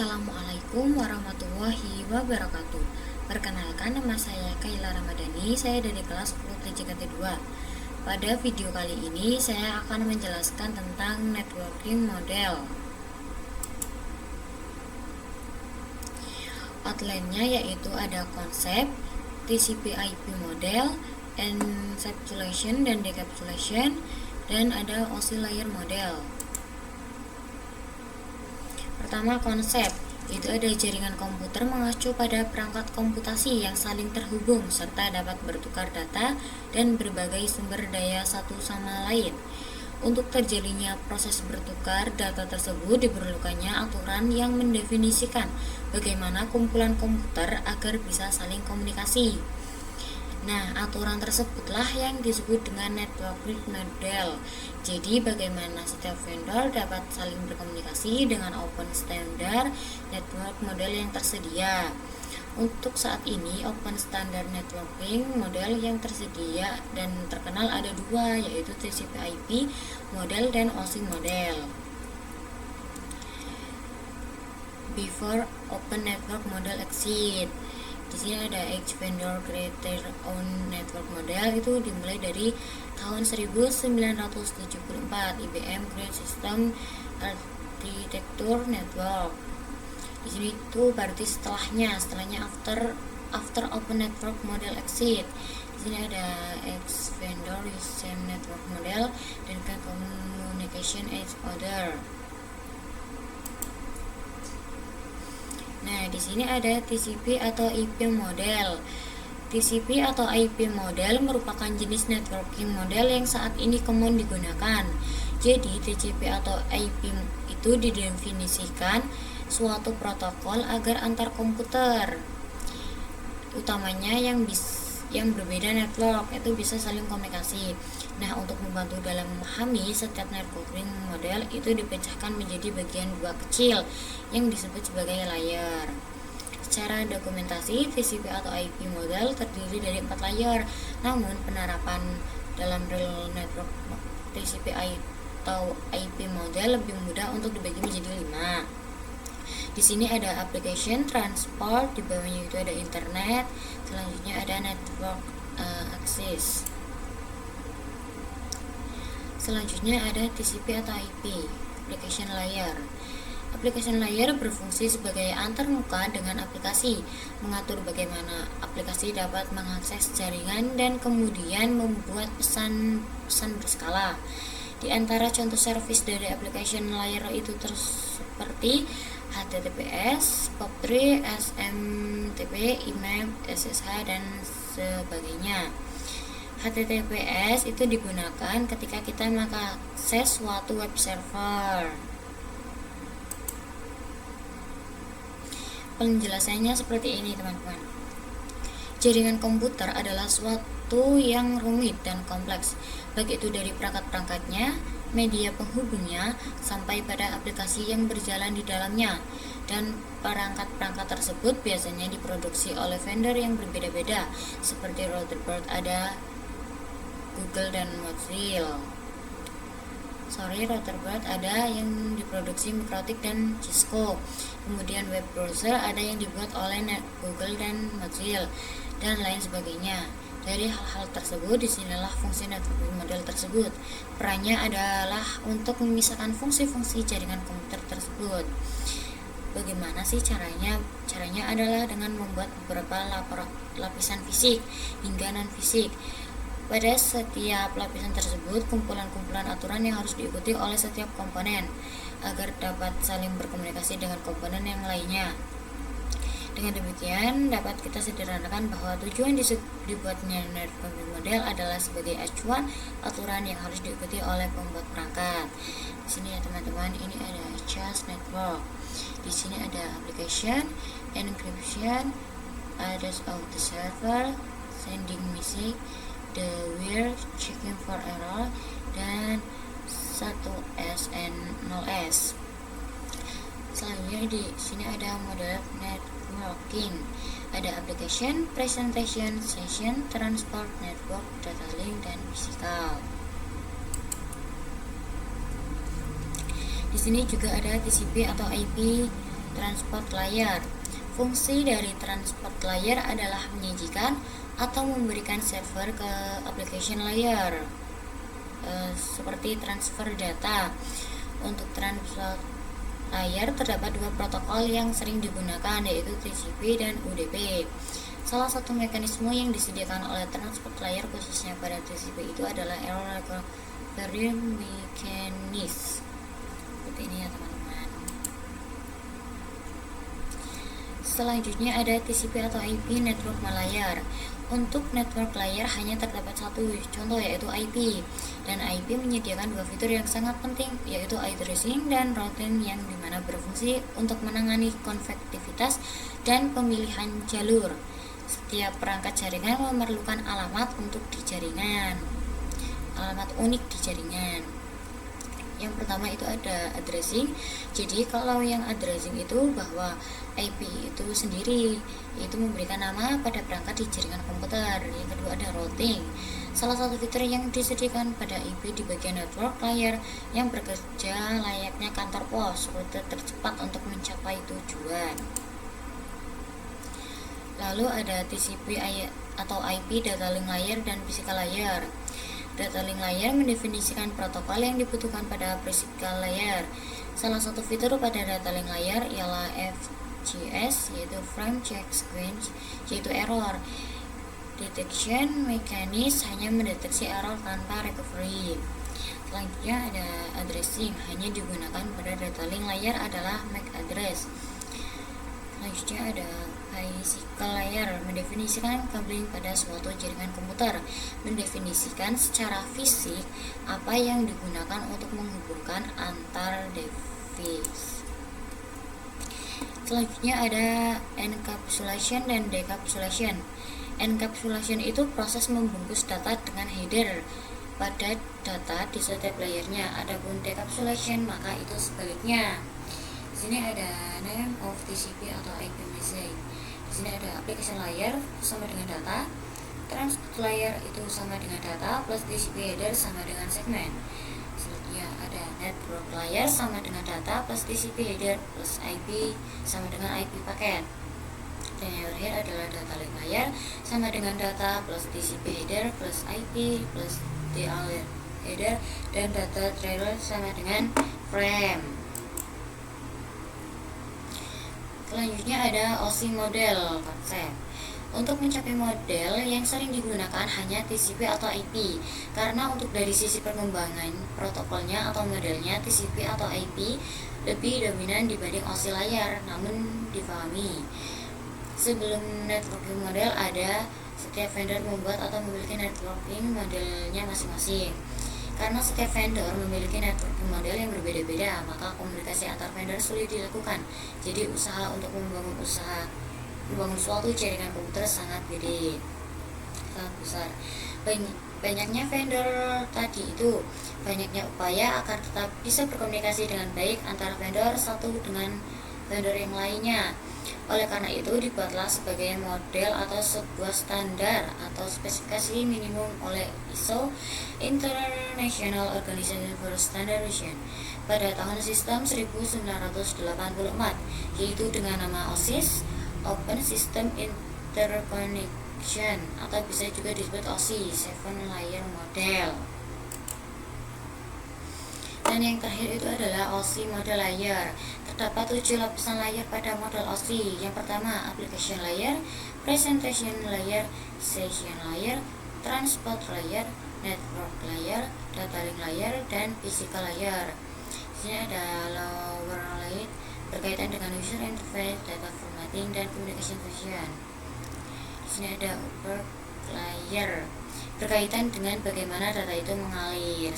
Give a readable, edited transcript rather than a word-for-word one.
Assalamualaikum warahmatullahi wabarakatuh. Perkenalkan, nama saya Kaila Ramadhani. Saya dari kelas 10 TJKT 2. Pada video kali ini saya akan menjelaskan tentang networking model. Outline-nya yaitu ada konsep, TCP/IP model, encapsulation dan decapsulation, dan ada OSI layer model. Pertama, konsep, itu ada jaringan komputer mengacu pada perangkat komputasi yang saling terhubung serta dapat bertukar data dan berbagai sumber daya satu sama lain. Untuk terjalinnya proses bertukar data tersebut diperlukannya aturan yang mendefinisikan bagaimana kumpulan komputer agar bisa saling komunikasi. Nah, aturan tersebutlah yang disebut dengan networking model. Jadi, bagaimana setiap vendor dapat saling berkomunikasi dengan open standard network model yang tersedia. Untuk saat ini, open standard networking model yang tersedia dan terkenal ada dua, yaitu TCP/IP model dan OSI model. Before open network model exist. Di sini ada each vendor create their own network model, itu dimulai dari tahun 1974. IBM create system architecture network. Di sini itu berarti setelahnya after open network model exist. Di sini ada each vendor use same network model dan can communication each other. Nah, di sini ada TCP atau IP model. TCP atau IP model merupakan jenis networking model yang saat ini common digunakan. Jadi, TCP atau IP itu didefinisikan suatu protokol agar antar komputer, utamanya yang berbeda network, itu bisa saling komunikasi. Nah, untuk membantu dalam memahami setiap networking model itu dipecahkan menjadi bagian dua kecil yang disebut sebagai layer. Secara dokumentasi, TCP atau IP model terdiri dari 4 layer. Namun, penerapan dalam real network TCP atau IP model lebih mudah untuk dibagi menjadi 5. Di sini ada application, transport, di bawahnya itu ada internet, selanjutnya ada network access. Selanjutnya ada TCP atau IP, application layer. Application layer berfungsi sebagai antarmuka dengan aplikasi, mengatur bagaimana aplikasi dapat mengakses jaringan dan kemudian membuat pesan berskala. Di antara contoh service dari application layer itu seperti HTTPS, POP3, SMTP, IMAP, SSH, dan sebagainya. HTTPS itu digunakan ketika kita mengakses suatu web server. Penjelasannya seperti ini, teman-teman. Jaringan komputer adalah suatu yang rumit dan kompleks, baik itu dari perangkat-perangkatnya, media penghubungnya, sampai pada aplikasi yang berjalan di dalamnya. Dan perangkat-perangkat tersebut biasanya diproduksi oleh vendor yang berbeda-beda, seperti Rutherford ada Google dan Mozilla. Rutherford ada yang diproduksi Mikrotik dan Cisco. Kemudian web browser ada yang dibuat oleh Google dan Mozilla, dan lain sebagainya. Dari hal-hal tersebut, disinilah fungsi networking model tersebut. Perannya adalah untuk memisahkan fungsi-fungsi jaringan komputer tersebut. Bagaimana sih caranya? Caranya adalah dengan membuat beberapa lapisan fisik hingga non-fisik. Pada setiap lapisan tersebut, kumpulan-kumpulan aturan yang harus diikuti oleh setiap komponen agar dapat saling berkomunikasi dengan komponen yang lainnya. Dengan demikian, dapat kita sederhanakan bahwa tujuan dibuatnya networking model adalah sebagai acuan aturan yang harus diikuti oleh pembuat perangkat. Di sini ya teman-teman, ini ada just network. Di sini ada application, encryption, address of the server, sending message, the where, checking for error, dan 1S and 0S. Selanjutnya di sini ada model networking. Ada application, presentation, session, transport, network, data link, dan physical. Di sini juga ada TCP atau IP transport layer. Fungsi dari transport layer adalah menyajikan atau memberikan server ke application layer, seperti transfer data. Untuk transport layer terdapat dua protokol yang sering digunakan, yaitu TCP dan UDP. Salah satu mekanisme yang disediakan oleh transport layer khususnya pada TCP itu adalah error recovery mechanism. Seperti ini ya teman-teman. Selanjutnya ada TCP atau IP network layer. Untuk network layer hanya terdapat satu contoh, yaitu IP. Dan IP menyediakan dua fitur yang sangat penting, yaitu addressing dan routing, yang dimana berfungsi untuk menangani konektivitas dan pemilihan jalur. Setiap perangkat jaringan memerlukan alamat untuk di jaringan, alamat unik di jaringan. Yang pertama itu ada addressing. Jadi kalau yang addressing itu bahwa IP itu sendiri, yaitu memberikan nama pada perangkat di jaringan komputer. Yang kedua ada routing. Salah satu fitur yang disediakan pada IP di bagian network layer yang bekerja layaknya kantor pos, rute tercepat untuk mencapai tujuan. Lalu ada TCP atau IP data link layer dan physical layer. Data link layer mendefinisikan protokol yang dibutuhkan pada physical layer. Salah satu fitur pada data link layer ialah FCS, yaitu frame check sequence, yaitu error detection mechanism, hanya mendeteksi error tanpa recovery. Selanjutnya ada addressing, hanya digunakan pada data link layer adalah MAC address. Selanjutnya ada physical layer, mendefinisikan cabling pada suatu jaringan komputer, mendefinisikan secara fisik apa yang digunakan untuk menghubungkan antar device. Selanjutnya ada encapsulation dan decapsulation. Encapsulation itu proses membungkus data dengan header pada data di setiap layernya. Adapun decapsulation maka itu sebaliknya. Di sini ada name of TCP atau IP message. Di sini ada application layer sama dengan data, transport layer itu sama dengan data plus TCP header sama dengan segmen. Selanjutnya ada network layer sama dengan data plus TCP header plus IP sama dengan IP paket. Dan yang terakhir adalah data link layer sama dengan data plus TCP header plus IP plus DL header, dan data trailer sama dengan frame. Selanjutnya ada OSI model konsep. Untuk mencapai model yang sering digunakan hanya TCP atau IP, karena untuk dari sisi perkembangan protokolnya atau modelnya TCP atau IP lebih dominan dibanding OSI layar. Namun dipahami, sebelum networking model ada, setiap vendor membuat atau memiliki networking modelnya masing-masing. Karena setiap vendor memiliki networking model yang berbeda-beda, maka komunikasi antar vendor sulit dilakukan. Jadi usaha untuk membangun suatu jaringan komputer sangat gede, sangat besar. Banyaknya vendor tadi itu, banyaknya upaya agar tetap bisa berkomunikasi dengan baik antara vendor satu dengan vendor yang lainnya. Oleh karena itu dibuatlah sebagai model atau sebuah standar atau spesifikasi minimum oleh ISO International Organization for Standardization pada tahun sistem 1984, yaitu dengan nama OSIS, Open System Interconnection, atau bisa juga disebut OSI, 7 Layer Model. Dan yang terakhir itu adalah OSI model layer. Terdapat 7 lapisan layer pada model OSI. Yang pertama application layer, presentation layer, session layer, transport layer, network layer, data link layer, dan physical layer. Di sini ada lower layer berkaitan dengan user interface, data formatting, dan communication function. Di sini ada upper layer berkaitan dengan bagaimana data itu mengalir.